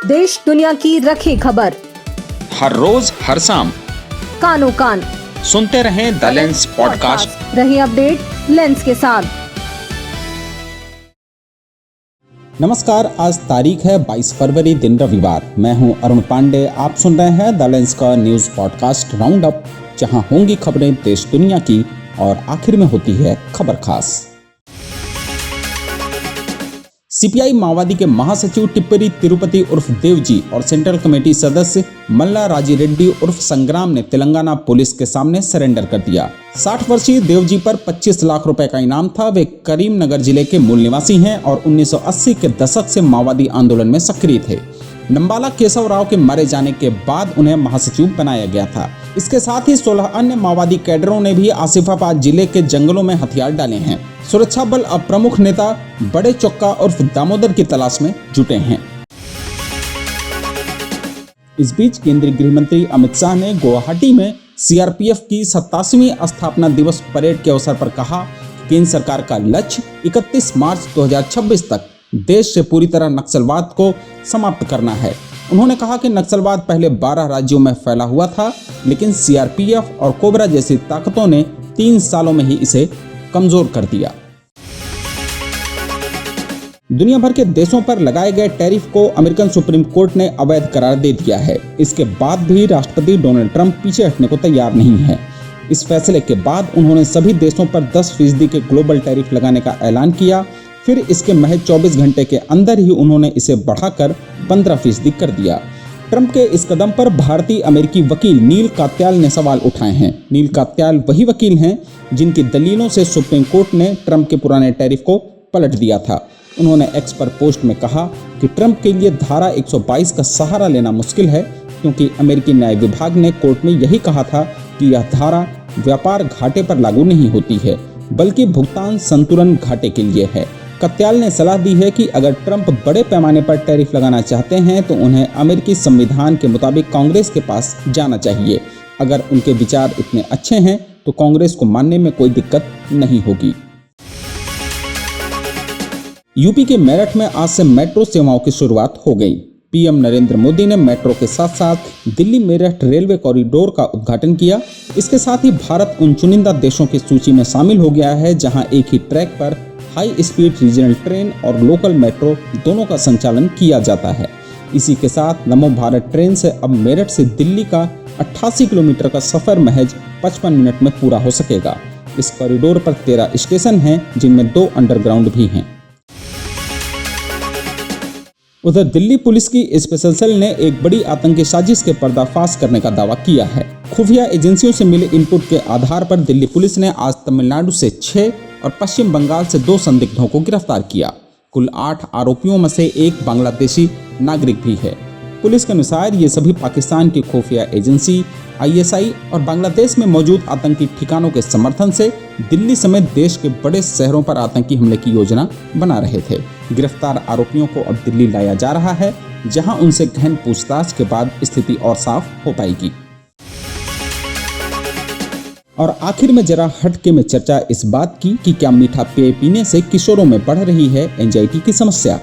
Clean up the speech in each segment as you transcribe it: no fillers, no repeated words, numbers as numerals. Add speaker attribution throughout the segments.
Speaker 1: देश दुनिया की रखी खबर,
Speaker 2: हर रोज हर शाम
Speaker 1: कानों कान
Speaker 2: सुनते रहें द लेंस पॉडकास्ट।
Speaker 1: रहिए अपडेट लेंस के साथ।
Speaker 3: नमस्कार, आज तारीख है 22 फरवरी, दिन रविवार। मैं हूं अरुण पांडे। आप सुन रहे हैं द लेंस का न्यूज पॉडकास्ट राउंड अप, जहां होंगी खबरें देश दुनिया की और आखिर में होती है खबर खास। सीपीआई माओवादी के महासचिव टिप्परी तिरुपति उर्फ देवजी और सेंट्रल कमेटी सदस्य मल्ला राजी रेड्डी उर्फ संग्राम ने तेलंगाना पुलिस के सामने सरेंडर कर दिया। 60 वर्षीय देवजी पर 25 लाख रुपए का इनाम था। वे करीमनगर जिले के मूल निवासी हैं और 1980 के दशक से माओवादी आंदोलन में सक्रिय थे। नंबाला केशव राव के मारे जाने के बाद उन्हें महासचिव बनाया गया था। इसके साथ ही 16 अन्य माओवादी कैडरों ने भी आसिफाबाद जिले के जंगलों में हथियार डाले हैं। सुरक्षा बल अब प्रमुख नेता बड़े चौक्का उर्फ दामोदर की तलाश में जुटे हैं। इस बीच केंद्रीय गृह मंत्री अमित शाह ने गुवाहाटी में सीआरपीएफ की 87वीं स्थापना दिवस परेड के अवसर पर कहा कि केंद्र सरकार का लक्ष्य 31 मार्च 2026 तक देश से पूरी तरह नक्सलवाद को समाप्त करना है। उन्होंने कहा कि नक्सलवाद पहले 12 राज्यों में फैला हुआ था, लेकिन सीआरपीएफ और कोबरा जैसी ताकतों ने 3 सालों में ही इसे कमजोर कर दिया। दुनिया भर के देशों पर लगाए गए टैरिफ को अमेरिकन सुप्रीम कोर्ट ने अवैध करार दे दिया है। इसके बाद भी राष्ट्रपति डोनाल्ड ट्रंप पीछे हटने को तैयार नहीं है। इस फैसले के बाद उन्होंने सभी देशों पर 10% के ग्लोबल टैरिफ लगाने का ऐलान किया। फिर इसके महज 24 घंटे के अंदर ही उन्होंने इसे बढ़ाकर 15% कर दिया। ट्रंप के इस कदम पर भारतीय अमेरिकी वकील नील कात्याल ने सवाल उठाए हैं। नील कात्याल वही वकील हैं जिनकी दलीलों से सुप्रीम कोर्ट ने ट्रंप के पुराने टैरिफ को पलट दिया था। उन्होंने एक्स पर पोस्ट में कहा कि ट्रंप के लिए धारा 122 का सहारा लेना मुश्किल है, क्योंकि अमेरिकी न्याय विभाग ने कोर्ट में यही कहा था कि यह धारा व्यापार घाटे पर लागू नहीं होती है, बल्कि भुगतान संतुलन घाटे के लिए है। कत्याल ने सलाह दी है कि अगर ट्रंप बड़े पैमाने पर टैरिफ लगाना चाहते हैं तो उन्हें अमेरिकी संविधान के मुताबिक कांग्रेस के पास जाना चाहिए। अगर उनके विचार इतने अच्छे हैं तो कांग्रेस को मानने में कोई दिक्कत नहीं होगी। यूपी के मेरठ में आज से मेट्रो सेवाओं की शुरुआत हो गई। पीएम नरेंद्र मोदी ने मेट्रो के साथ साथ दिल्ली मेरठ रेलवे कॉरिडोर का उद्घाटन किया। इसके साथ ही भारत उन चुनिंदा देशों की सूची में शामिल हो गया है जहां एक ही ट्रैक पर हाई स्पीड रीजनल ट्रेन और लोकल मेट्रो दोनों का संचालन किया जाता है। इसी के साथ नमो भारत ट्रेन से अब मेरठ से दिल्ली का 88 किलोमीटर का सफर महज 55 मिनट में पूरा हो सकेगा। इस कॉरिडोर पर 13 स्टेशन हैं, जिनमें 2 अंडरग्राउंड भी हैं। उधर दिल्ली पुलिस की स्पेशल सेल ने एक बड़ी आतंकी साजिश के पर्दाफाश करने का दावा किया है। खुफिया एजेंसियों से मिले इनपुट के आधार पर दिल्ली पुलिस ने आज तमिलनाडु से 6 और पश्चिम बंगाल से 2 संदिग्धों को गिरफ्तार किया। कुल 8 आरोपियों में से एक बांग्लादेशी नागरिक भी है। पुलिस के अनुसार ये सभी पाकिस्तान की खुफिया एजेंसी आईएसआई और बांग्लादेश में मौजूद आतंकी ठिकानों के समर्थन से दिल्ली समेत देश के बड़े शहरों पर आतंकी हमले की योजना बना रहे थे। गिरफ्तार आरोपियों को अब दिल्ली लाया जा रहा है, जहां उनसे गहन पूछताछ के बाद स्थिति और साफ हो पाएगी। और आखिर में जरा हटके में चर्चा इस बात की कि क्या मीठा पेय पीने से किशोरों में बढ़ रही है एंजाइटी की समस्या।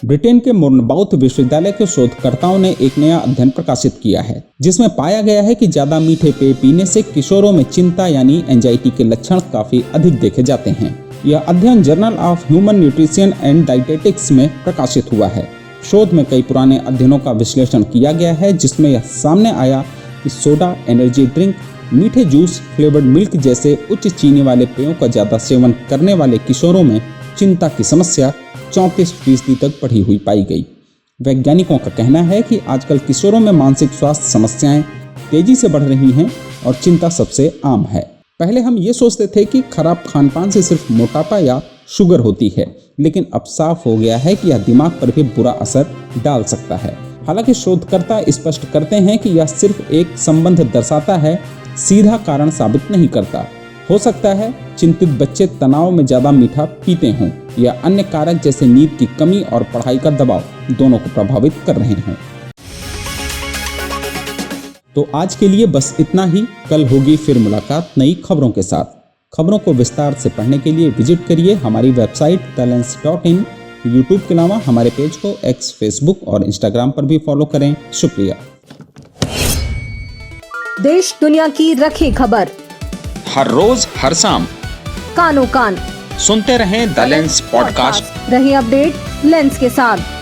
Speaker 3: ब्रिटेन के मुर्नबाउथ विश्वविद्यालय के शोधकर्ताओं ने एक नया अध्ययन प्रकाशित किया है, जिसमें पाया गया है कि ज्यादा मीठे पेय पीने से किशोरों में चिंता यानी एंजाइटी के लक्षण काफी अधिक देखे जाते हैं। यह अध्ययन journal of human nutrition and dietetics में प्रकाशित हुआ है। शोध में कई पुराने अध्ययनों का विश्लेषण किया गया है, जिसमें यह सामने आया कि सोडा, एनर्जी ड्रिंक, मीठे जूस, फ्लेवर्ड मिल्क जैसे उच्च चीनी वाले पेयों का ज्यादा सेवन करने वाले किशोरों में चिंता की समस्या 34% तक बढ़ी हुई पाई गई। वैज्ञानिकों का कहना है कि आजकल किशोरों में मानसिक स्वास्थ्य समस्याएं तेजी से बढ़ रही हैं और चिंता सबसे आम है। पहले हम ये सोचते थे कि खराब खानपान से सिर्फ मोटापा या शुगर होती है, लेकिन अब साफ हो गया है कि यह दिमाग पर भी बुरा असर डाल सकता है। हालांकि शोधकर्ता स्पष्ट करते हैं कि यह सिर्फ एक संबंध दर्शाता है, सीधा कारण साबित नहीं करता। हो सकता है चिंतित बच्चे तनाव में ज्यादा मीठा पीते हों या अन्य कारक जैसे नींद की कमी और पढ़ाई का दबाव दोनों को प्रभावित कर रहे हों। तो आज के लिए बस इतना ही। कल होगी फिर मुलाकात नई खबरों के साथ। खबरों को विस्तार से पढ़ने के लिए विजिट करिए हमारी वेबसाइट theLens.in यूट्यूब के अलावा हमारे पेज को एक्स, फेसबुक और इंस्टाग्राम पर भी फॉलो करें। शुक्रिया।
Speaker 1: देश दुनिया की रखे खबर,
Speaker 2: हर रोज हर शाम
Speaker 1: कानो कान।
Speaker 2: सुनते रहें द लेंस पॉडकास्ट।
Speaker 1: रहे अपडेट लेंस के साथ।